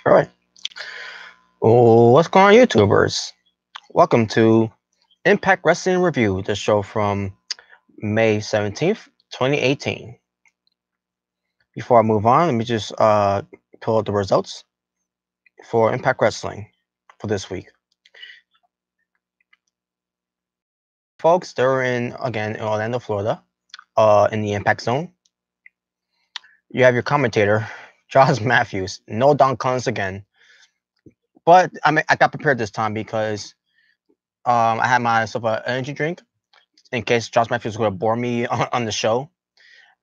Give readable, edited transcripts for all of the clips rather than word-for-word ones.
All right. What's going on, YouTubers? Welcome to Impact Wrestling Review, the show from May 17th, 2018. Before I move on, let me just pull out the results for Impact Wrestling for this week. Folks, they're in Orlando, Florida, in the Impact Zone. You have your commentator, Josh Matthews. No Don Collins again. But I got prepared this time because I had myself an energy drink in case Josh Matthews was going to bore me on the show.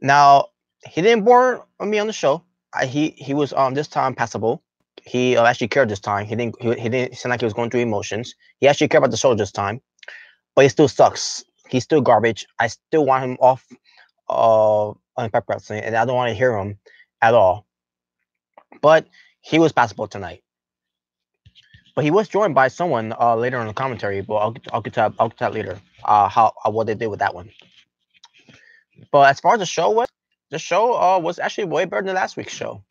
Now, he didn't bore me on the show. He was this time passable. He actually cared this time. He didn't seem like he was going through emotions. He actually cared about the show this time, but he still sucks. He's still garbage. I still want him off on Impact Wrestling, and I don't want to hear him at all. But he was passable tonight. But he was joined by someone later in the commentary. But I'll get to that later. How what they did with that one. But as far as the show was actually way better than last week's show.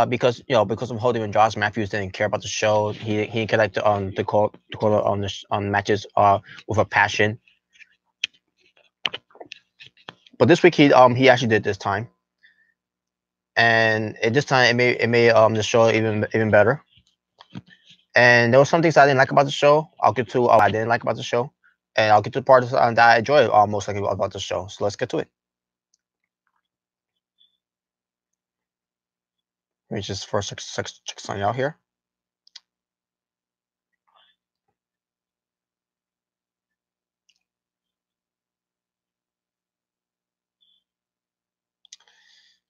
Because of Hogan and Josh Matthews didn't care about the show. He could like to call on matches with a passion. But this week he actually did this time, and this time it made the show even better. And there was some things I didn't like about the show. I'll get to I didn't like about the show, and I'll get to the parts that I enjoyed most likely about the show. So let's get to it. Let me just first check something out here.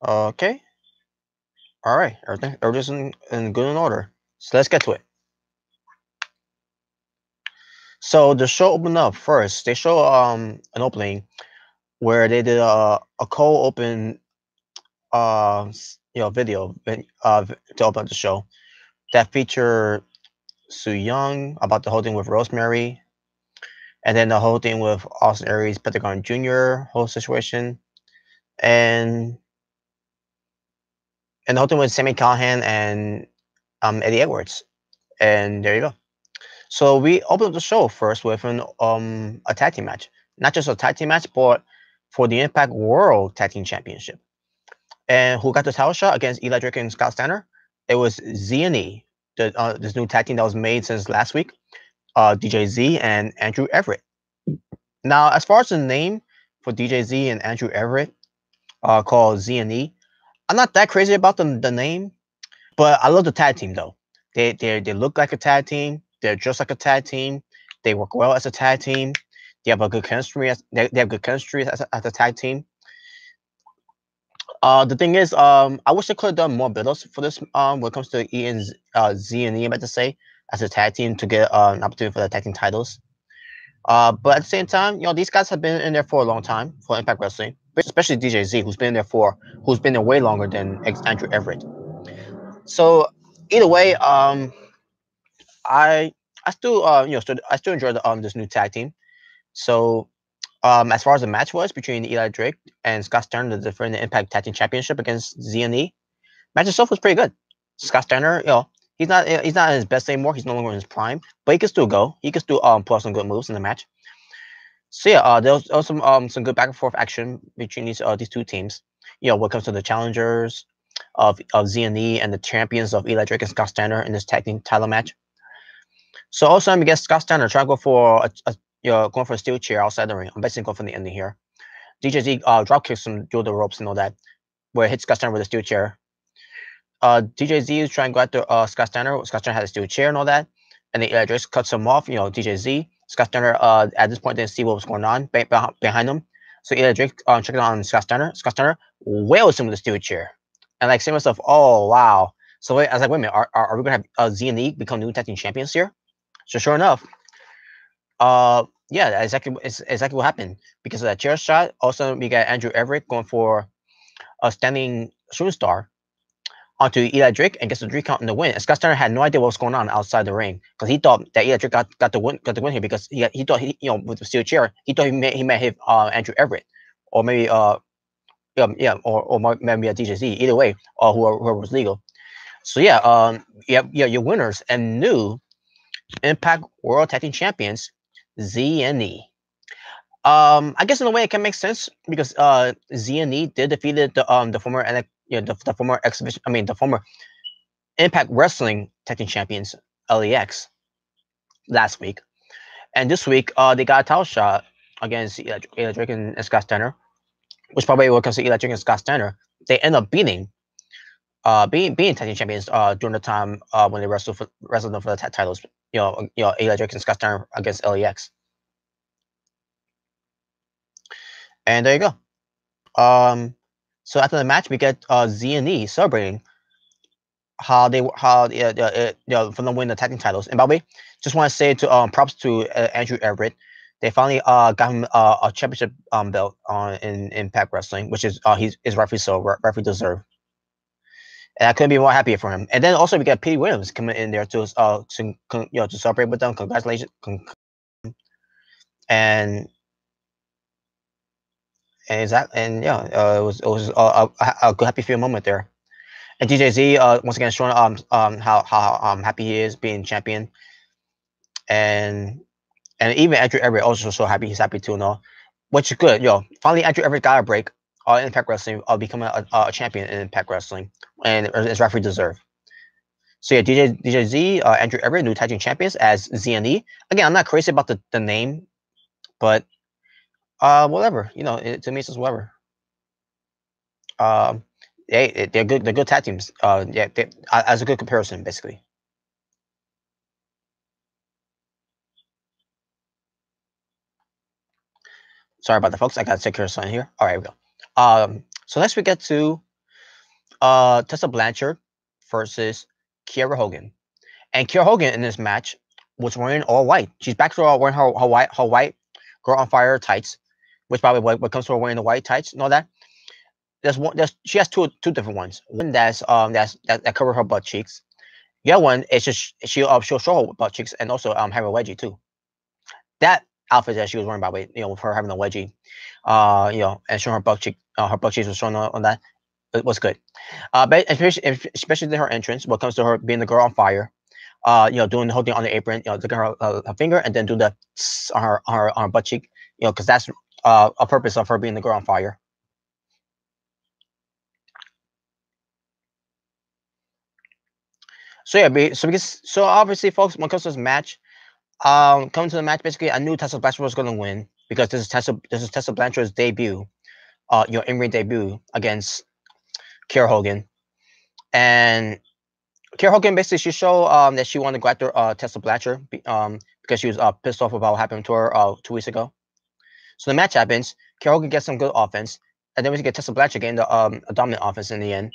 Okay. All right. Everything's in good in order. So let's get to it. So the show opened up first. They show an opening where they did a cold open video to open up the show that featured Su Young about the whole thing with Rosemary, and then the whole thing with Austin Aries, Pentagon Jr. whole situation, and the whole thing with Sami Callihan and Eddie Edwards, and there you go. So we opened up the show first with a tag team match, not just a tag team match, but for the Impact World Tag Team Championship. And who got the title shot against Eli Drake and Scott Steiner? It was Z and E, this new tag team that was made since last week. DJ Z and Andrew Everett. Now, as far as the name for DJ Z and Andrew Everett, called Z and E, I'm not that crazy about the name, but I love the tag team though. They look like a tag team. They're just like a tag team. They work well as a tag team. They have a good chemistry. They have good chemistry as a tag team. The thing is, I wish they could have done more build-ups for this. When it comes to E and Z and E, I'm about to say, as a tag team to get an opportunity for the tag team titles. But at the same time, these guys have been in there for a long time for Impact Wrestling, especially DJ Z, who's been there way longer than Andrew Everett. So either way, I I still I still enjoy this new tag team. So as far as the match was between Eli Drake and Scott Steiner, the defending Impact Tag Team Championship against Z&E, match itself was pretty good. Scott Steiner, he's not in his best anymore. He's no longer in his prime, but he can still go. He can still pull some good moves in the match. So yeah, there was some good back and forth action between these two teams. When it comes to the challengers of Z&E and the champions of Eli Drake and Scott Steiner in this tag team title match. So also I'm against Scott Steiner trying to go for going for a steel chair outside the ring. I'm basically going for the ending here. DJZ drop kicks him through the ropes and all that, where it hits Scott Steiner with a steel chair. DJZ is trying to go after Scott Steiner. Scott Steiner had a steel chair and all that, and the Drake cuts him off. DJZ. Scott Steiner at this point didn't see what was going on behind him, so Eli Drake checked on Scott Steiner. Scott Steiner wails him with a steel chair, and like saying to myself, "Oh wow!" So I was like, "Wait a minute, are we gonna have Z and E become new tag team champions here?" So sure enough, yeah, it's exactly what happened because of that chair shot. Also, we got Andrew Everett going for a standing shooting star onto Eli Drake and gets the 3 count in the win. And Scott Steiner had no idea what was going on outside the ring because he thought that Eli Drake got the win here because he thought with the steel chair he thought he may hit Andrew Everett or maybe or maybe a DJZ either way or whoever was legal. So yeah, your winners and new Impact World Tag Team Champions, Z and E. I guess in a way it can make sense because Z and E did defeated the former and the former exhibition. I mean the former Impact Wrestling Tag Team Champions LEX last week, and this week they got a title shot against Eli Drake and Scott Steiner, which probably will consider Eli Drake and Scott Steiner. They end up beating being tag team champions during the time when they wrestled them for the titles. Eli Drake and Scott Steiner against LEX. And there you go. So after the match, we get Z and E celebrating how for them winning the tag team titles. And by the way, just want to say to props to Andrew Everett. They finally got him a championship belt in Impact Wrestling, which is he's rightfully so, rightfully deserved. And I couldn't be more happy for him. And then also we got Pete Williams coming in there to celebrate with them. Congratulations, and it was a good happy feel moment there. And DJZ once again showing how happy he is being champion, and even Andrew Everett also so happy, he's happy too and all, which is good. Finally Andrew Everett got a break in Impact Wrestling, becoming a champion in Impact Wrestling, and it's rightfully deserved. So yeah, DJZ, Andrew Everett, new tag team champions as Z and E. Again, I'm not crazy about the name, but whatever. To me it's just whatever. They're good. They're good tag teams. As a good comparison, basically. Sorry about that, folks. I gotta take care of something here. All right, we go. So next we get to Tessa Blanchard versus Kiera Hogan, and Kiera Hogan in this match was wearing all white. She's back to wearing her white Girl on Fire tights, which probably what comes to her wearing the white tights and all that. She has two different ones. One that cover her butt cheeks. The other one is just she'll show her butt cheeks and also have a wedgie too. That outfit that she was wearing, by the way, with her having a wedgie, and showing her butt cheeks was showing on that. It was good. But especially in her entrance, when it comes to her being the Girl on Fire, doing the whole thing on the apron, taking her finger and then do the on her butt cheek, because that's a purpose of her being the Girl on Fire. So yeah, so obviously, folks, when it comes to this match, coming to the match, basically, I knew Tessa Blanchard was going to win because this is Tessa Blanchard's debut, in-ring debut against Kiera Hogan, and Kiera Hogan basically she showed that she wanted to go after Tessa Blanchard because she was pissed off about what happened to her 2 weeks ago. So the match happens. Kiera Hogan gets some good offense, and then we get Tessa Blanchard getting the a dominant offense in the end.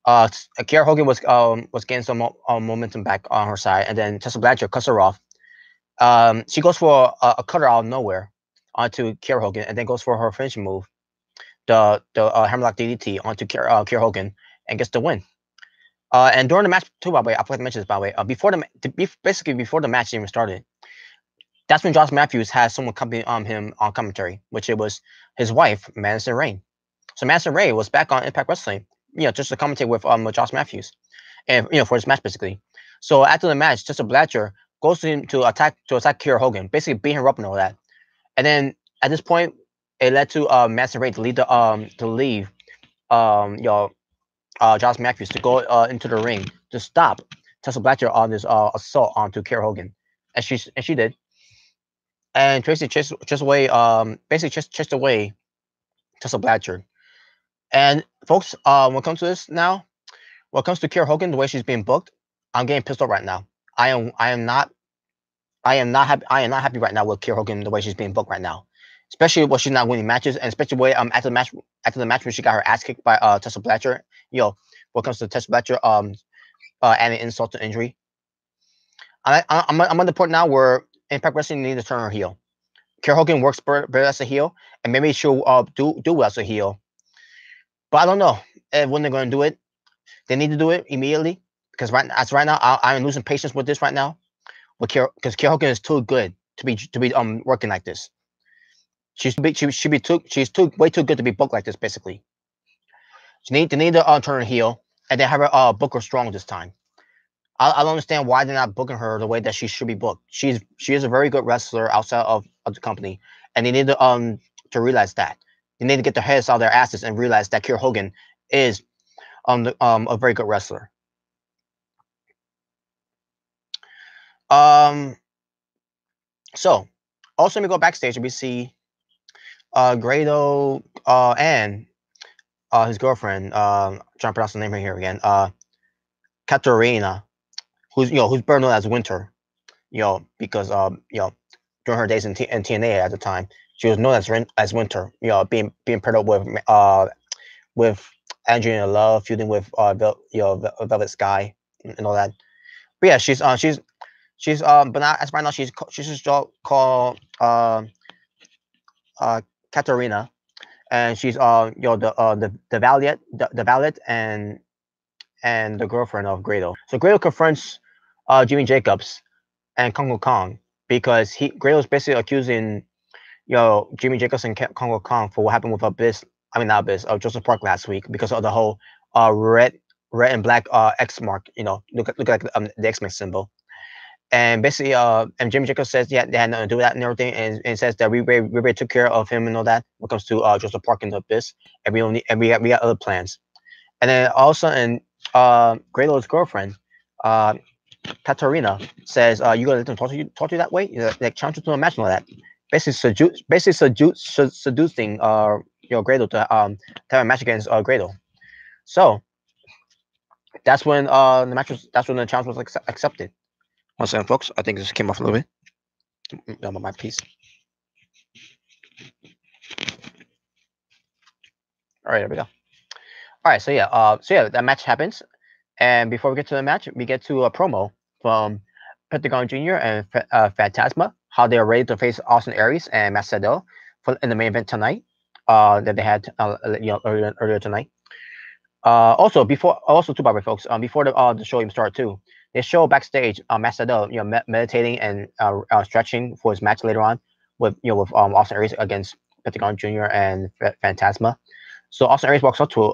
Kiera Hogan was getting some momentum back on her side, and then Tessa Blanchard cuts her off. She goes for a cutter out of nowhere onto Kiera Hogan, and then goes for her finishing move, the Hammerlock DDT onto Kiera Hogan, and gets the win. And during the match too, by the way, I forgot to mention this, by the way, basically before the match even started, that's when Josh Matthews had someone accompanying him on commentary, which it was his wife, Madison Rayne. So Madison Rayne was back on Impact Wrestling, just to commentate with Josh Matthews, and for his match basically. So after the match, Tessa Blanchard goes to him to attack Kiera Hogan, basically beating her up and all that. And then at this point, it led to Madison Rayne to leave Josh Matthews to go into the ring to stop Tessa Blanchard on this assault onto Kiera Hogan, and she did. And Tracy chased away Tessa Blanchard. And folks, when it comes to this now, when it comes to Kiera Hogan, the way she's being booked, I'm getting pissed off right now. I am not happy right now with Kiera Hogan the way she's being booked right now, especially when she's not winning matches, and especially the way after the match when she got her ass kicked by Tessa Blanchard. When it comes to Tessa Blanchard, adding insult to injury. I'm at the point now where Impact Wrestling needs to turn her heel. Kiera Hogan works better as a heel, and maybe she'll do well as a heel. But I don't know when they're going to do it. They need to do it immediately because right now I'm losing patience with this right now. Because Kiera Hogan is too good to be working like this. She's way too good to be booked like this. Basically, they need to turn her heel and they have her book her strong this time. I don't understand why they're not booking her the way that she should be booked. She is a very good wrestler outside of the company, and they need to realize that. They need to get their heads out of their asses and realize that Kiera Hogan is a very good wrestler. Um, so also we go backstage and we see Grado and his girlfriend, trying to pronounce the name right here again, Katarina, who's better known as Winter, because during her days in TNA at the time, she was known as Winter, being paired up with Angelina Love, feuding with Velvet Sky and all that. But yeah, but not, as right now she's just called uh Katarina, and she's the valet, the valet and the girlfriend of Grado. So Grado confronts Jimmy Jacobs and Kongo Kong because Grado's basically accusing Jimmy Jacobs and Kongo Kong for what happened with Abyss. I mean not Abyss, Joseph Park last week because of the whole red and black X mark. Look like the X Men symbol. And basically, and Jimmy Jacobs says yeah, they had nothing to do with that and everything, and says that we really took care of him and all that when it comes to Joseph Park and the Abyss, and we got other plans. And then all of a sudden, Grado's girlfriend, Katarina, says, "You gonna let them talk to you that way? Like challenge you to a match and all that." Seducing Grado to have a match against Grado. So that's when that's when the challenge was accepted. One second, folks. I think this came off a little bit. My piece. All right, there we go. All right, so yeah, that match happens, and before we get to the match, we get to a promo from Pentagon Jr. and Fantasma, how they are ready to face Austin Aries and Macedo in the main event tonight. That they had earlier tonight. Also too, by the way, folks. Before the show even started too, they show backstage Macedo meditating and stretching for his match later on with Austin Aries against Pentagon Jr. and Fantasma. So Austin Aries walks up to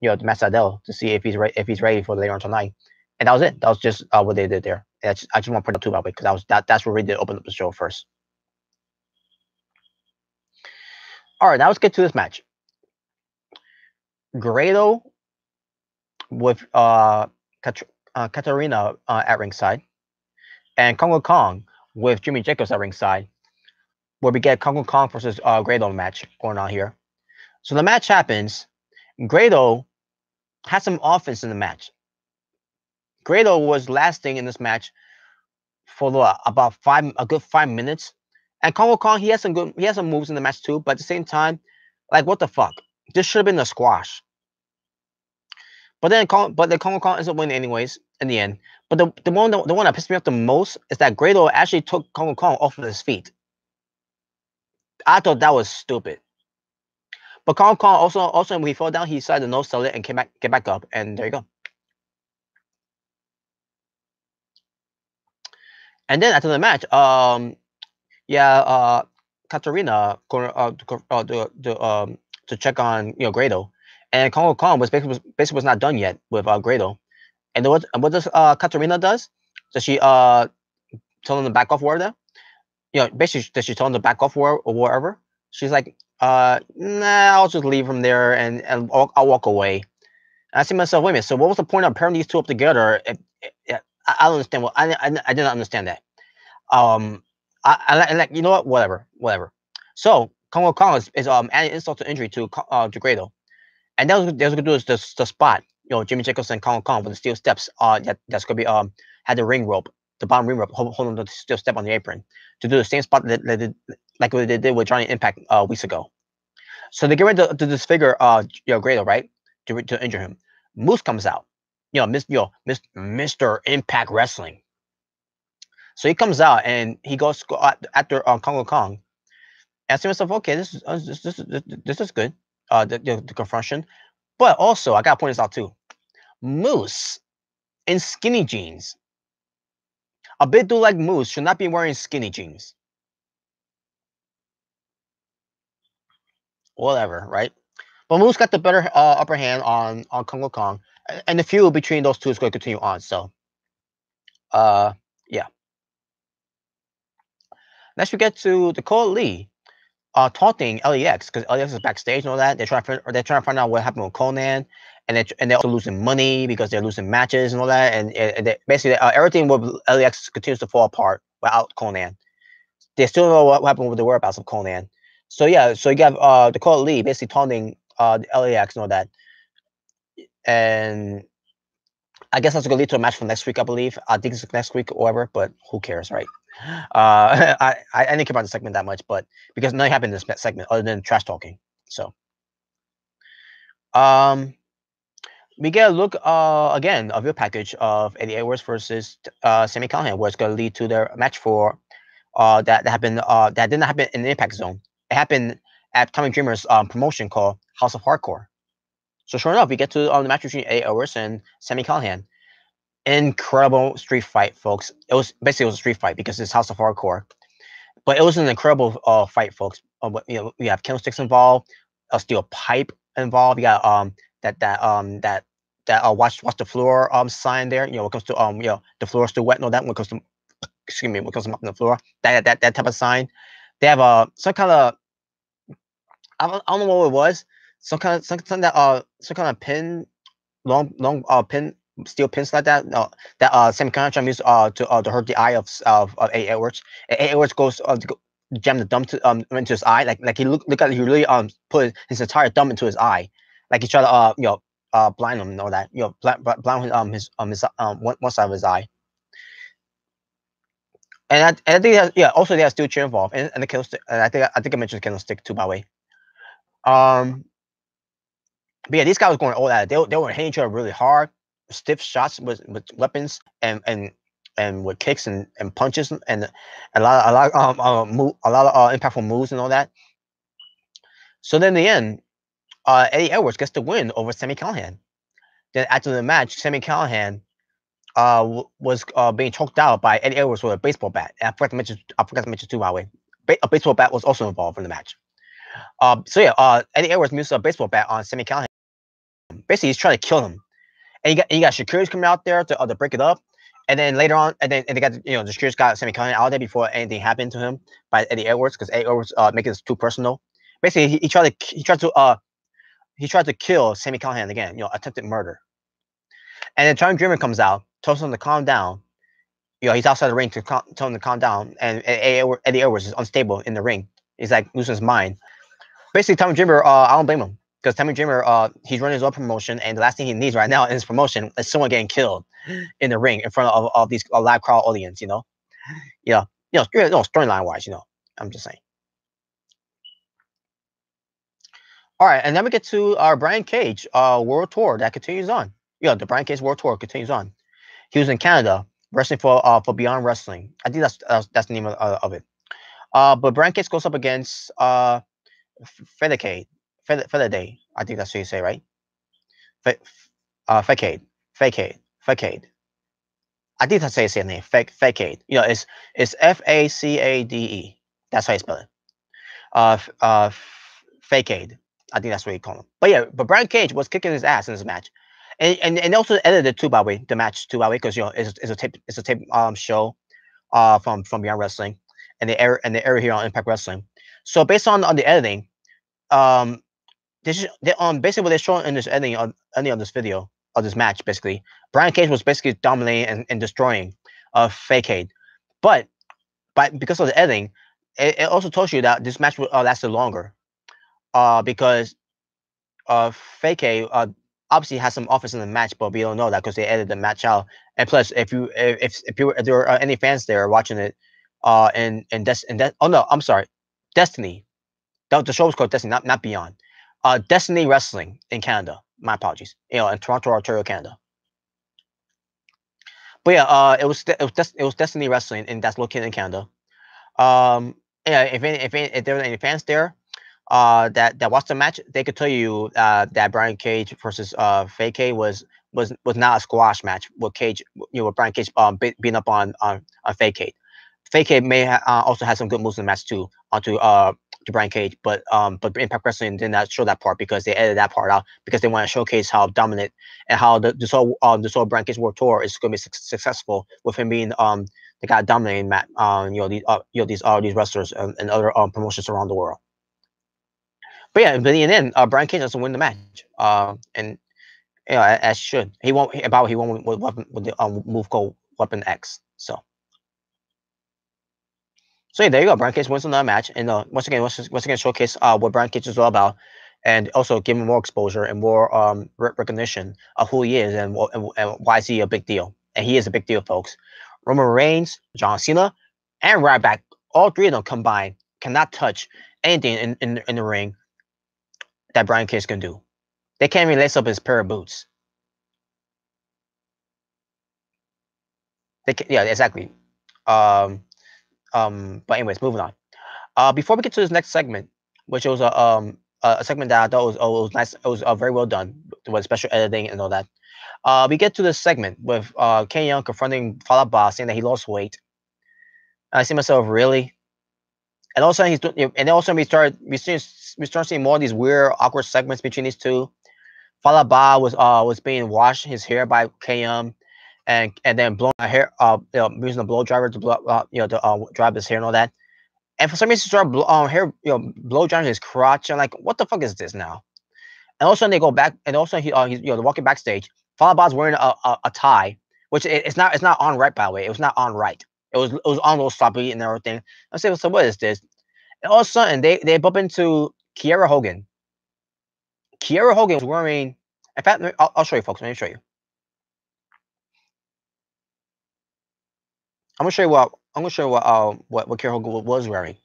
Macedo to see if he's ready for later on tonight, and that was it. That was just what they did there. I just want to point out too, by the way, because that's where we did open up the show first. All right, now let's get to this match. Grado with Katarina at ringside, and Kongo Kong with Jimmy Jacobs at ringside, where we get Kongo Kong versus Grado match going on here. So the match happens. Grado had some offense in the match. Grado was lasting in this match for about a good 5 minutes. And Kongo Kong, he has some moves in the match too, but at the same time, like what the fuck? This should have been a squash. But then Kongo Kong ends up winning anyways in the end. But the one that pissed me off the most is that Grado actually took Kongo Kong off of his feet. I thought that was stupid. But Kongo Kong also when he fell down, he decided to no sell it and get back up, and there you go. And then after the match, Katarina to check on Grado, and Kongo Kong was basically was not done yet with Grado. And what does Katarina does? Does she tell him to back off wherever? Basically, does she tell him to back off or wherever? She's like, nah, I'll just leave him there and I'll walk away. And I see myself, wait a minute. So what was the point of pairing these two up together? I don't understand. I didn't understand that. I like you know what? Whatever. So Kongo Kong is adding insult to injury to Grado, and that was gonna do is the spot. Jimmy Jacobs and Kongo Kong with the steel steps. That's gonna be had the ring rope, the bottom ring rope, holding the steel step on the apron to do the same spot that they did, like what they did with Johnny Impact weeks ago. So they get ready to disfigure Grado, right, to injure him. Moose comes out, Mr. Impact Wrestling. So he comes out and he goes after Kongo Kong. And I see myself, okay, this is good. The confrontation, but also I gotta point this out too. Moose in skinny jeans. A big dude like Moose should not be wearing skinny jeans. Whatever, right? But Moose got the better upper hand on Kongo Kong, And the feud between those two is going to continue on. So, yeah. Next we get to Dakota Lee, taunting LEX because LEX is backstage and all that. They're trying to find out what happened with Conan, and they're also losing money because they're losing matches and all that. And basically everything with LEX continues to fall apart without Conan. They still don't know what happened with the whereabouts of Conan. So yeah, so you got Dakota Lee basically taunting the LAX and all that. And I guess that's gonna lead to a match for next week, I believe. I think it's next week or whatever, but who cares, right? I didn't care about the segment that much, but because nothing happened in this segment other than trash talking. So um we get a look again of your package of Eddie Edwards versus Sami Callihan, where it's gonna lead to their match for that happened that didn't happen in the Impact Zone. It happened at Tommy Dreamer's promotion called House of Hardcore. So sure enough, we get to the match between Eddie Edwards and Sami Callihan. Incredible street fight, folks. It was basically a street fight because it's House of Hardcore, but it was an incredible fight, folks. We have candlesticks involved, a steel pipe involved. You got that watch the floor sign there. When it comes to the floor is still wet and all that. When it comes to when it comes to mopping the floor, that type of sign. They have some kind of I don't know what it was. Some kind of some kind of pin, long pin, steel pins like that. That Sami Callihan used to hurt the eye of A. Edwards. A. Edwards goes to jam the thumb into his eye, like he look at he really put his entire thumb into his eye, like he tried to blind him and all that, blind one side of his eye. And I think also they have steel chair involved and the candlestick. And I think I mentioned candlestick too, by the way. But yeah, these guys were going all that. They were hitting each other really hard, stiff shots with weapons and with kicks and punches and a lot of impactful moves and all that. So then in the end, Eddie Edwards gets the win over Sami Callihan. Then after the match, Sami Callihan was being choked out by Eddie Edwards with a baseball bat. And I forgot to mention too, by the way. A baseball bat was also involved in the match. So yeah, Eddie Edwards used a baseball bat on Sami Callihan. Basically, he's trying to kill him. And you got securities coming out there to break it up. And then later on, and they got the securities got Sami Callihan out there before anything happened to him by Eddie Edwards because Eddie Edwards making this too personal. Basically, he tried to kill Sami Callihan again, attempted murder. And then Tommy Dreamer comes out, tells him to calm down. He's outside the ring to tell him to calm down. And Eddie Edwards is unstable in the ring. He's like losing his mind. Basically, Tommy Dreamer, I don't blame him because Tommy Dreamer, he's running his own promotion, and the last thing he needs right now in his promotion is someone getting killed in the ring in front of these live crowd audience. Storyline wise, I'm just saying. All right, and then we get to our Brian Cage World Tour that continues on. The Brian Cage World Tour continues on. He was in Canada wrestling for Beyond Wrestling. I think that's the name of it. But Brian Cage goes up against Fedecade. I think that's what you say, right? Facade. I think that's how you say the name. Facade. It's Facade. That's how you spell it. Facade. I think that's what you call him. But yeah, but Brian Cage was kicking his ass in this match, and also edited too, by the way, the match too, by the way, because it's a tape show from Beyond Wrestling, and they air here on Impact Wrestling. So based on the editing, basically what they're showing in this editing on this video of this match, basically Brian Cage was basically dominating and destroying Facade, but because of the editing, it also tells you that this match lasted longer. Because Facade obviously has some offense in the match, but we don't know that because they edited the match out. And plus, if there are any fans there watching it, oh no, I'm sorry, Destiny. The show was called Destiny, not Beyond. Destiny Wrestling in Canada. My apologies. In Toronto, Ontario, Canada. But yeah, it was Destiny Wrestling, and that's located in Canada. Yeah, if there were any fans there, that watched the match, they could tell you that Brian Cage versus Facade was not a squash match with Cage, with Brian Cage beating up on Facade. Fake Kid may also have some good moves in the match too onto to Brian Cage, but Impact Wrestling did not show that part because they edited that part out because they want to showcase how dominant and how the whole Brian Cage World Tour is going to be successful with him being the guy dominating these wrestlers and other promotions around the world. But yeah, but in the end, Brian Cage doesn't win the match, and as should. He won't with the move called Weapon X. So yeah, there you go. Brian Cage wins another match, and once again showcase what Brian Cage is all about, and also give him more exposure and more recognition of who he is and why is he a big deal. And he is a big deal, folks. Roman Reigns, John Cena, and Ryback, all three of them combined cannot touch anything in the ring that Brian Cage can do. They can't even lace up his pair of boots. Yeah, exactly. But anyways, moving on. Before we get to this next segment, which was a segment that I thought was nice, it was very well done with special editing and all that. We get to this segment with Kenny Young confronting Falaba, saying that he lost weight. I see myself really, and all of a sudden he's doing, and also we start seeing more of these weird, awkward segments between these two. Falaba was being washed his hair by Kenny Young, and then blowing a hair, using a blow dryer to blow, to dry his hair and all that. And for some reason, started blow drying his crotch. And like, what the fuck is this now? And also, they go back, and also he's they're walking backstage. Falaba's wearing a tie, which it's not on right, by the way. It was not on right. It was on a little sloppy and everything. I say, so what is this? And all of a sudden, they bump into Kiera Hogan. Kiera Hogan was wearing. In fact, I'll show you, folks. Let me show you. I'm gonna show you what Kiera Hogan was wearing.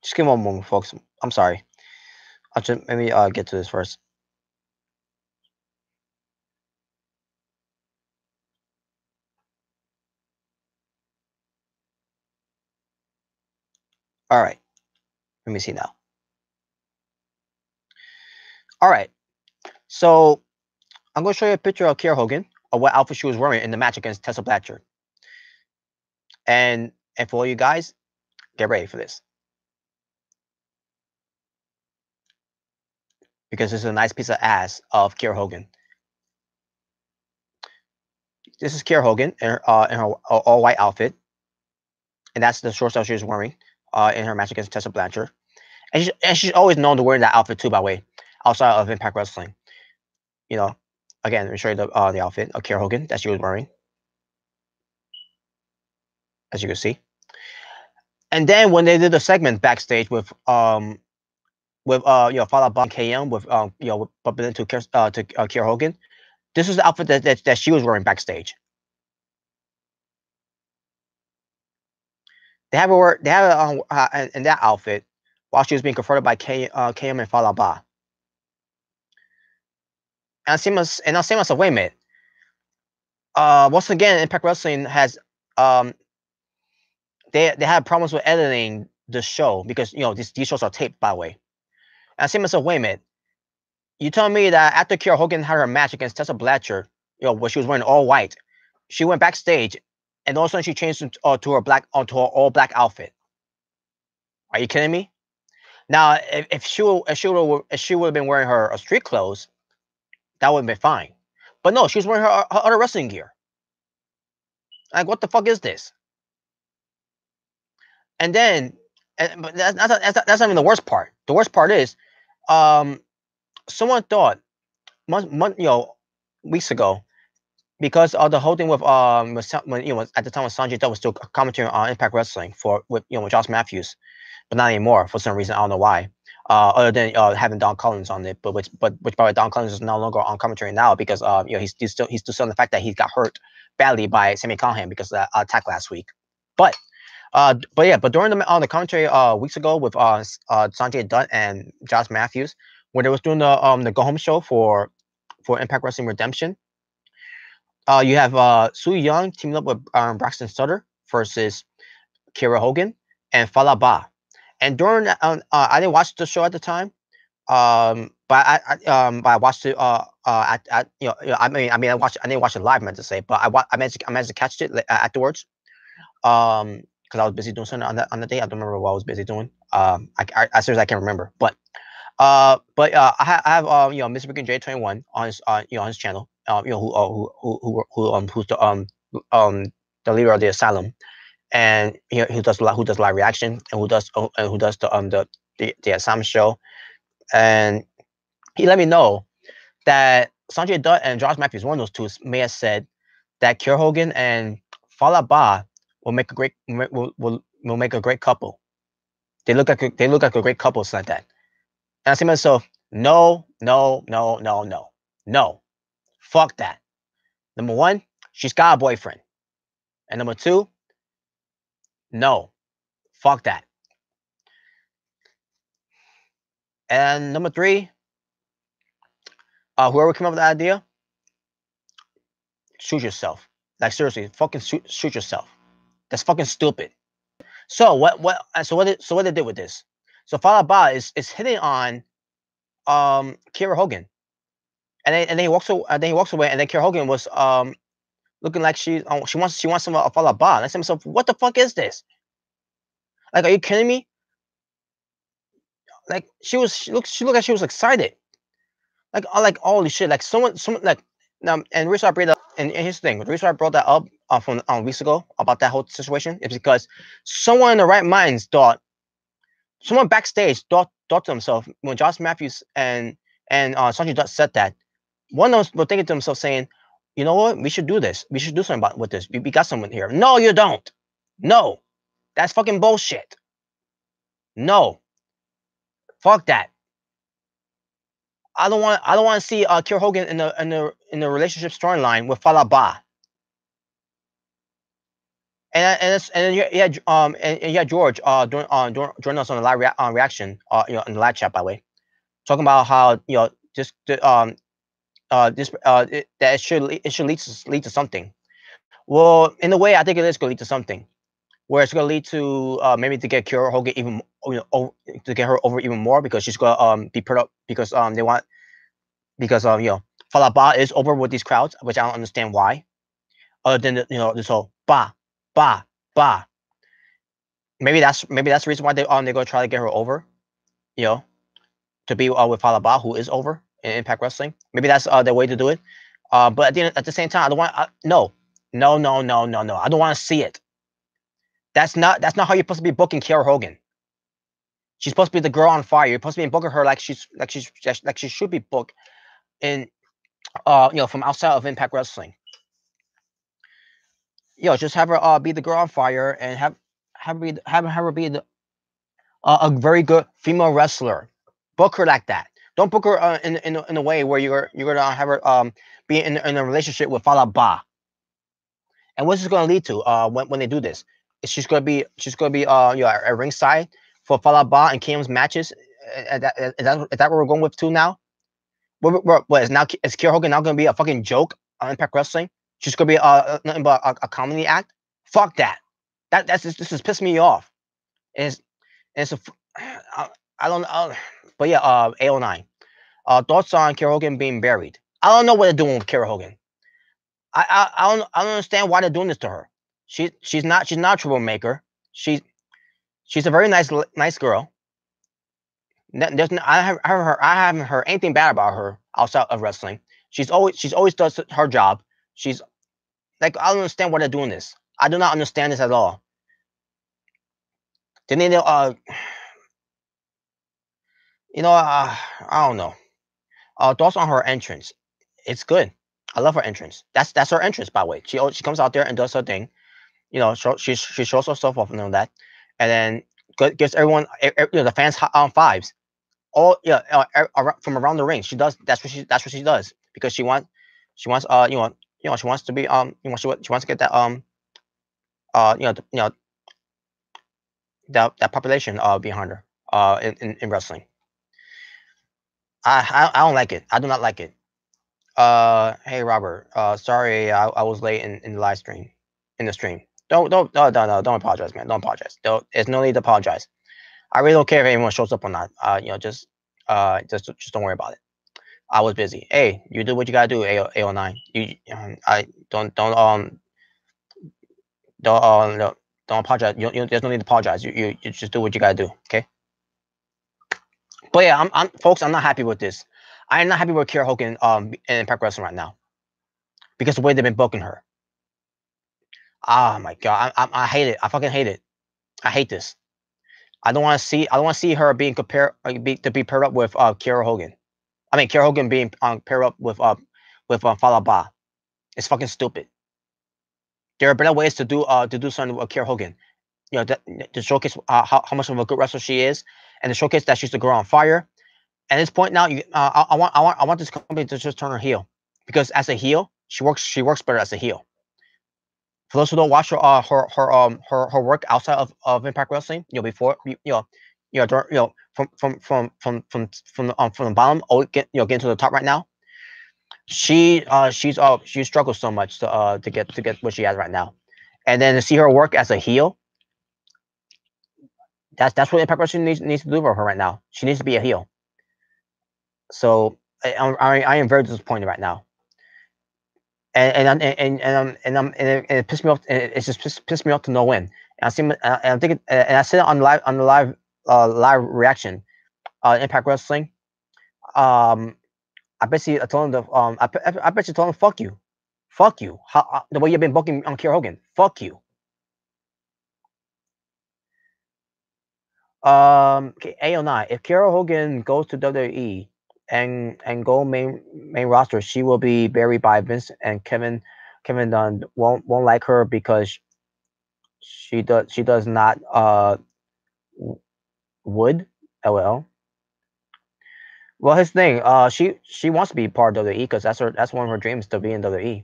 Just give me one moment, folks. I'm sorry. Let me get to this first. All right. Let me see now. All right. So I'm going to show you a picture of Kiera Hogan of what outfit she was wearing in the match against Tessa Blanchard. And for all you guys, get ready for this. Because this is a nice piece of ass of Kiera Hogan. This is Kiera Hogan in her all-white outfit. And that's the short style she was wearing in her match against Tessa Blanchard. And she's always known to wear that outfit too, by the way, outside of Impact Wrestling. Again, let me show you the outfit of Kiera Hogan that she was wearing, as you can see. And then when they did the segment backstage with followed by KM with bumping into Kiera Hogan, this was the outfit that she was wearing backstage. They have her in that outfit while she was being confronted by KM and Falaba. And I see myself, wait a minute. Once again, Impact Wrestling has they had problems with editing the show because these shows are taped, by the way. And I see myself, wait a minute. You telling me that after Kiera Hogan had her match against Tessa Blanchard, where she was wearing all white, she went backstage, and all of a sudden she changed to her all black outfit. Are you kidding me? Now, if she would have been wearing her street clothes, that would have been fine. But no, she was wearing her other wrestling gear. Like, what the fuck is this? And then, but that's not even the worst part. The worst part is, someone thought, weeks ago, because of the whole thing with at the time when Sanjay Dutt was still commentating on Impact Wrestling with Josh Matthews, but not anymore for some reason. I don't know why. Other than having Don Collins on it, but which probably Don Collins is no longer on commentary now because he's still on the fact that he got hurt badly by Sami Callihan because of that attack last week. But during the commentary weeks ago with Sanjay Dutt and Josh Matthews, when they was doing the go home show for Impact Wrestling Redemption, You have Su Young teaming up with Braxton Sutter versus Kira Hogan and Falaba. And during that, I didn't watch the show at the time. But I watched it. At I didn't watch it live. I meant to say, but I managed to catch it afterwards. Because I was busy doing something on the day. I don't remember what I was busy doing. I seriously I can't remember. I have Mr. Big and J21 on his on his channel. Who's the leader of the asylum, and who does live reaction, and who does the asylum show. And he let me know that Sanjay Dutt and Josh Matthews, one of those two, may have said that Kier Hogan and Falaba will make a great will make a great couple. They look like a great couple, like that. And I say to myself, no, no, no, no, no, no, fuck that. Number one, she's got a boyfriend, and number two, no, fuck that. And number three, whoever came up with that idea, shoot yourself. Like seriously, fucking shoot yourself. That's fucking stupid. So what they did with this? So Falaba is hitting on Kiera Hogan, and then he walks away, and then Kiera Hogan was looking like she wants some Falaba. And I said to myself, what the fuck is this? Like, are you kidding me? Like she looked like she was excited. Like holy shit! Like someone like now. And the reason I brought that and here's the thing. The reason I brought that up from weeks ago about that whole situation is because someone in the right minds thought, someone backstage thought to themselves when Josh Matthews and Sanjay Dutt said that, one of them were thinking to themselves saying, you know what, we should do this. We should do something about with this. We got someone here. No, you don't. No, that's fucking bullshit. No, fuck that. I don't want to see Kier Hogan in the relationship storyline with Falaba. And yeah George joining us on the live reaction in the live chat, by the way, talking about how this that it should lead to something. Well, in a way, I think it is going to lead to something where it's going to lead to maybe to get Kiera Hogan even to get her over even more, because she's going to be put up because they want, because Falaba is over with these crowds, which I don't understand why, other than this whole ba ba ba. Maybe that's the reason why they're going to try to get her over, to be with Falaba, who is over in Impact Wrestling. Maybe that's their way to do it. But at the same time, I don't want no. I don't want to see it. That's not how you're supposed to be booking Kiera Hogan. She's supposed to be the girl on fire. You're supposed to be booking her like she should be booked in from outside of Impact Wrestling. Just have her be the girl on fire, and have her be a very good female wrestler. Book her like that. Don't book her in a way where you're gonna have her be in a relationship with Falaba. And what's this gonna lead to when they do this? She's gonna be at ringside for Falaba and Kim's matches. Is that what we're going with too now? What is Kiera Hogan now gonna be a fucking joke on Impact Wrestling? She's gonna be nothing but a comedy act. Fuck that. This is pissing me off. And it's a I don't know. But yeah, AO9. Thoughts on Kiera Hogan being buried? I don't know what they're doing with Kiera Hogan. I don't understand why they're doing this to her. She's not a troublemaker. She's a very nice girl. I haven't heard anything bad about her outside of wrestling. She's always does her job. She's like, I don't understand why they're doing this. I do not understand this at all. Then they I don't know. Thoughts on her entrance? It's good. I love her entrance. That's her entrance, by the way. She comes out there and does her thing. She shows herself off and all that, and then gives everyone the fans fives. All from around the ring. She does. That's what she does, because she wants she wants to be she wants to get that that population behind her in wrestling. I don't like it. I do not like it. Hey Robert. Sorry, I was late in the live stream, in the stream. Don't no no no don't apologize, man. Don't apologize. There's no need to apologize. I really don't care if anyone shows up or not. Just don't worry about it. I was busy. Hey, you do what you gotta do. A09. I don't no, don't apologize. There's no need to apologize. You just do what you gotta do. Okay. But yeah, folks. I'm not happy with this. I am not happy with Kiera Hogan in Impact Wrestling right now because the way they've been booking her. Oh my god, I hate it. I fucking hate it. I hate this. I don't want to see. I don't want to see her being compared to be paired up with Kiera Hogan. I mean, Kiera Hogan being paired up with Falaba. It's fucking stupid. There are better ways to do something with Kiera Hogan. You know, to showcase how much of a good wrestler she is, and to showcase that she's the girl on fire. At this point now, I want this company to just turn her heel, because as a heel, she works better as a heel. For those who don't watch her work outside of Impact Wrestling, before from the bottom, getting to the top right now, she struggles so much to get what she has right now, and then to see her work as a heel, that's what Impact Wrestling needs to do for her right now. She needs to be a heel. So I am very disappointed right now. And it pissed me off. It just pissed me off to no end. And I see, and I'm thinking, and I said it on the live reaction, Impact Wrestling. I bet you told him I bet you told him fuck you. The way you've been booking on Kiera Hogan, fuck you. Okay, A09. If Kiera Hogan goes to WWE and go main roster, she will be buried by Vince and Kevin Dunn won't like her because she does not would LL. Well, his thing, she wants to be part of WWE because that's one of her dreams, to be in WWE.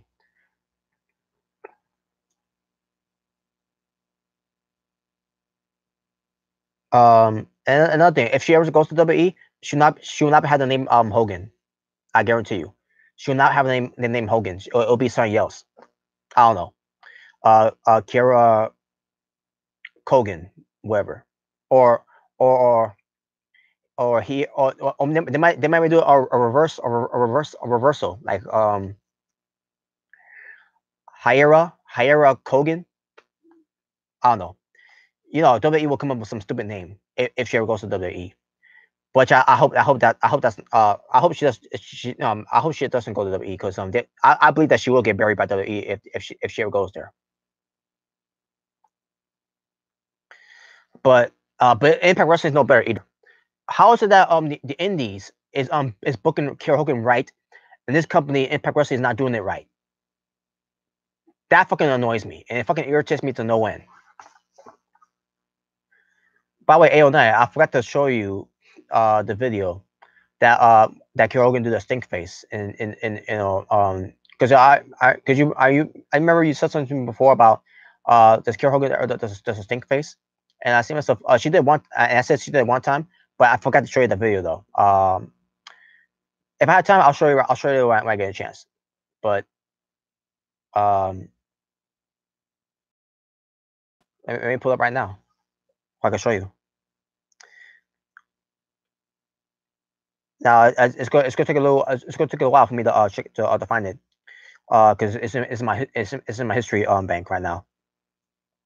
And another thing, if she ever goes to WWE, she will not have the name Hogan. I guarantee you, she will not have the name Hogan. It'll be something else. I don't know. Kira Kogan, whatever, or or or they might do a reversal, like Hyera Kogan. I don't know. WWE will come up with some stupid name if she ever goes to WWE. Which I hope she doesn't go to WWE, because I believe that she will get buried by WWE if she ever goes there. But Impact Wrestling is no better either. How is it that the Indies is booking Kiera Hogan right, and this company Impact Wrestling is not doing it right? That fucking annoys me, and it fucking irritates me to no end. By the way, A09, I forgot to show you the video that Kiera Hogan did a stink face because I remember you said something before about does Kiera Hogan does a stink face, and I see myself she did one, and I said she did one time, but I forgot to show you the video though. If I had time, I'll show you when I get a chance. But let me pull up right now. I can show you. Now it's going to take a while for me to check to find it, because it's in my history bank right now.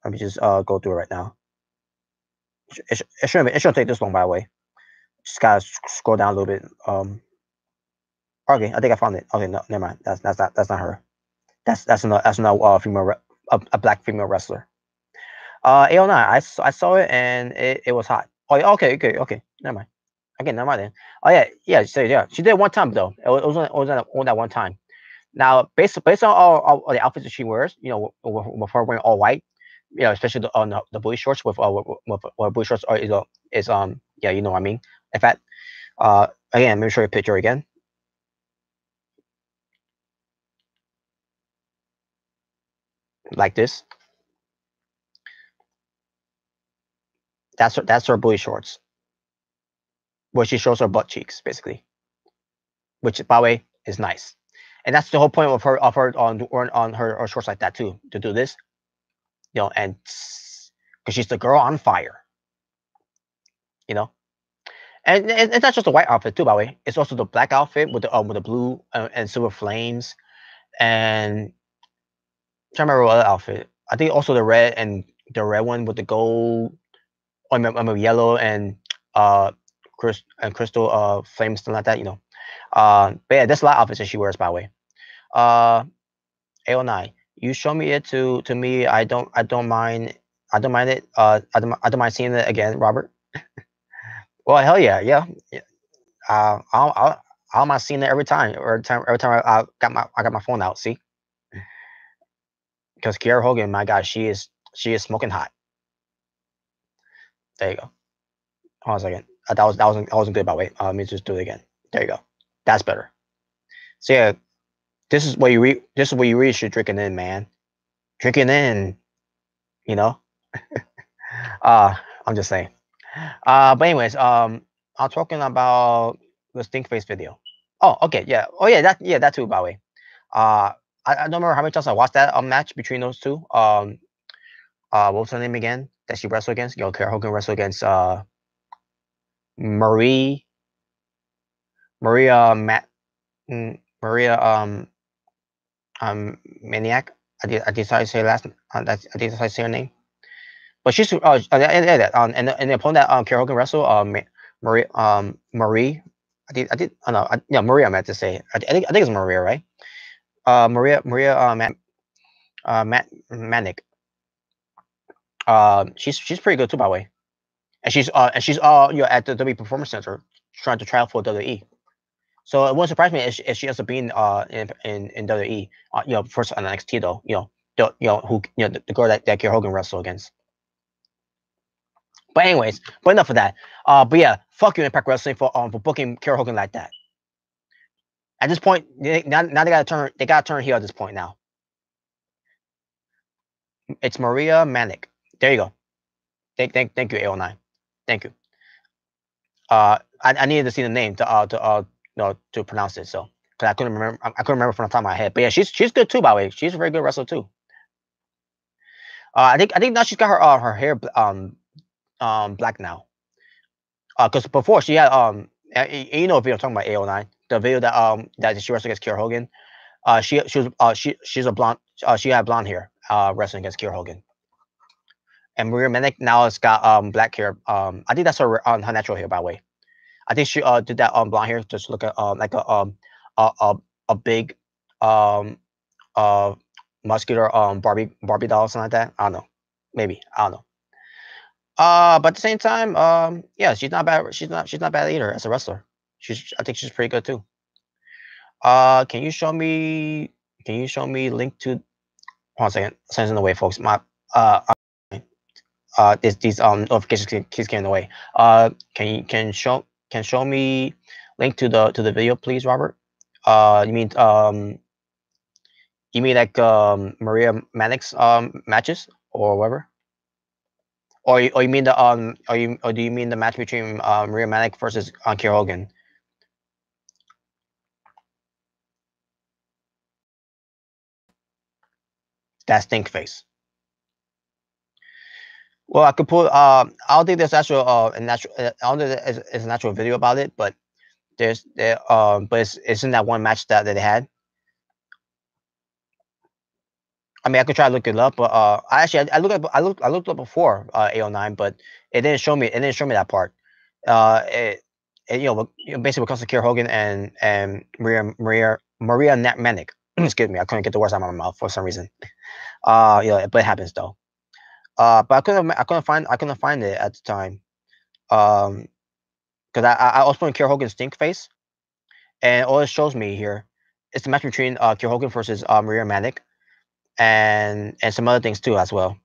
Let me just go through it right now. It shouldn't take this long, by the way. Just gotta scroll down a little bit. Okay, I think I found it. Okay, no, never mind. That's not her. That's another female a black female wrestler. A09. I saw it and it was hot. Oh yeah, okay. Never mind. Okay, never mind then. Oh yeah. So yeah, she did it one time though. It was only that one time. Now, based on all the outfits that she wears, with her wearing all white, especially the boy shorts with boy shorts is yeah, you know what I mean. In fact, again, let me show you a picture again. Like this. That's her boy shorts, where she shows her butt cheeks basically, which by the way is nice. and that's the whole point of her on her shorts like that too, to do this, and because she's the girl on fire, you know. And it's not just the white outfit too, by the way. It's also the black outfit with the blue and silver flames, and I'm trying to remember what other outfit. I think also the red one with the gold, yellow and uh, crystal flames, something like that, but yeah, there's a lot of outfits that she wears, by the way. Uh, AO9, you show me it to me. I don't mind. I don't mind it. I don't mind seeing it again, Robert. Well, hell yeah, yeah. Yeah. I'm not seeing it every time. Every time I got my phone out. See, because Kiera Hogan, my God, she is smoking hot. There you go. Hold on a second. That wasn't good, by the way. Let me just do it again. There you go. That's better. So yeah, This is what you really should drinking in, man. Drinking in, you know. Uh, I'm just saying. But anyways, I'm talking about the stink face video. Oh, okay, yeah. Oh yeah, that too, by the way. Uh, I don't remember how many times I watched that match between those two. What was her name again? That she wrestled against? Kara Hogan wrestled against Marie Maria Matt Maria Maniac. I decided to say I decided to say her name. But she's and the opponent that Kara Hogan wrestled Marie. I did oh no yeah, Maria I meant to say. I think it's Maria, right? Maria Manic. She's pretty good too, by the way. And she's at the W Performance Center trying to try out for WWE. So it won't surprise me if she ends up being in WWE. First on NXT though. Who the girl that Kara Hogan wrestled against. But anyways, but enough of that. But yeah, fuck you, Impact Wrestling, for booking Kara Hogan like that. At this point, now they gotta turn heel at this point now. It's Maria Manic. There you go. Thank you, AO9. Thank you. I needed to see the name to pronounce it, so because I couldn't remember from the top of my head. But yeah, she's good too, by the way. She's a very good wrestler too. I think now she's got her hair black now. Because before she had if you're talking about AO9, the video that she wrestled against Kara Hogan, she's a blonde, she had blonde hair wrestling against Kara Hogan. And Maria Manic now has got black hair. I think that's her natural hair, by the way. I think she did that blonde hair just look at like a big uh muscular Barbie doll or something like that. I don't know. Maybe. I don't know. But at the same time, yeah, she's not bad. She's not bad either as a wrestler. I think she's pretty good too. Can you show me? Can you show me link to? Hold on a second. Sends in the way, folks. My these notifications keeps getting in the way. Can show me link to the video, please, Robert? You mean like Maria Manic's matches or whatever? Or you mean the or do you mean the match between Maria Manic versus Kiera Hogan? That stink face. Well, I could put. I don't think there's actual a natural. I don't think there's a natural video about it, but but it's in that one match that they had. I mean, I could try to look it up, but I looked up before AO9, but it didn't show me. It didn't show me that part. Basically, when it comes to Kiera Hogan and Maria Manic. Excuse me, I couldn't get the words out of my mouth for some reason. But it happens though. But I couldn't find it at the time. Because I was putting Kiera Hogan's stink face, and all it shows me here is the match between Kiera Hogan versus Maria Manic, and some other things too as well.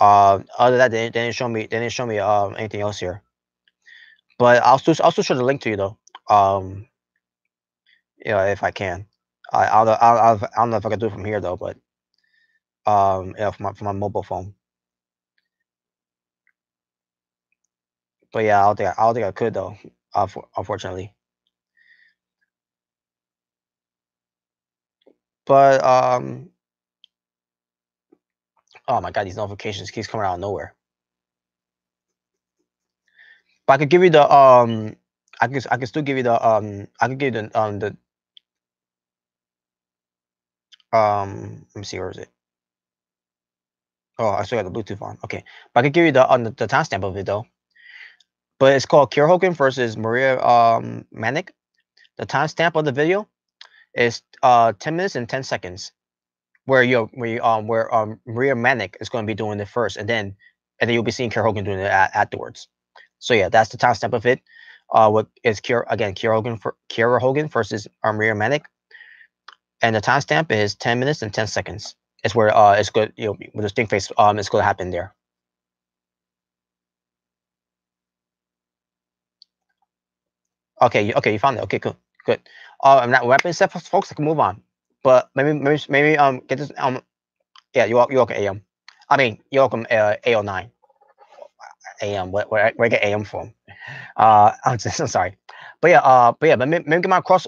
Other than that, they didn't show me anything else here. But I'll still show the link to you though. If I can. I don't know if I can do it from here though, but from my mobile phone. But yeah, I don't think I could though. Unfortunately. But oh my god, these notifications keeps coming out of nowhere. But I could give you the I could still give you the I could give you the let me see, where is it? Oh, I still got the Bluetooth on. Okay, but I could give you the timestamp of it though. But it's called Kiera Hogan versus Maria Manic. The timestamp of the video is 10 minutes and 10 seconds. Where Maria Manic is going to be doing it first, and then you'll be seeing Kiera Hogan doing it afterwards. So yeah, that's the timestamp of it. What is Kiera Hogan versus Maria Manic, and the timestamp is 10 minutes and 10 seconds. It's where it's good, with the stink face it's going to happen there. Okay, you found it. Okay, good. I'm not weapon set, folks. I can move on, but maybe get this yeah, you're welcome AM. I mean, you're welcome AO9 AM. Where I get AM from? I'm sorry, but yeah, let me get my cross.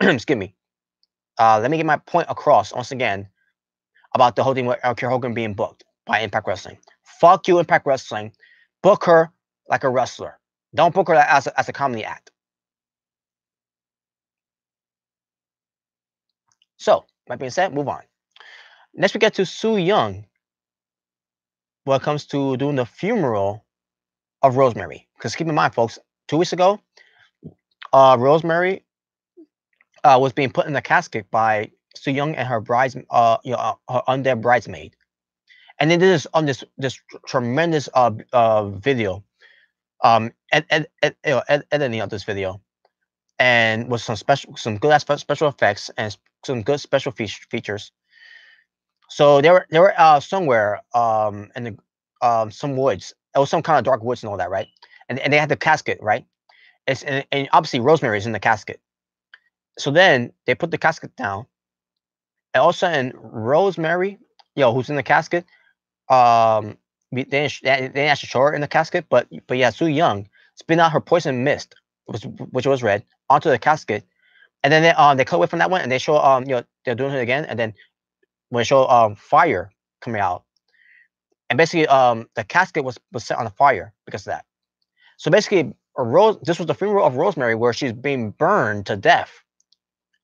Excuse me. Let me get my point across once again about the whole thing with Kiera Hogan being booked by Impact Wrestling. Fuck you, Impact Wrestling. Book her like a wrestler. Don't book her as a comedy act. So, that being said, move on. Next, we get to Su Yung when it comes to doing the funeral of Rosemary. Because keep in mind, folks, 2 weeks ago, Rosemary was being put in the casket by Su Yung and her her undead bridesmaid. And then this on this tremendous video, editing of this video, and with some good special effects and some good special features. So they were somewhere in the some woods. It was some kind of dark woods and all that, right? And they had the casket, right? And obviously Rosemary is in the casket. So then they put the casket down, and all of a sudden Rosemary, who's in the casket, they didn't actually show her in the casket, but yeah, Su Yung spit out her poison mist, which was red, onto the casket, and then they cut away from that one, and they show they're doing it again, and then when they show fire coming out, and basically the casket was set on fire because of that. So basically, this was the funeral of Rosemary, where she's being burned to death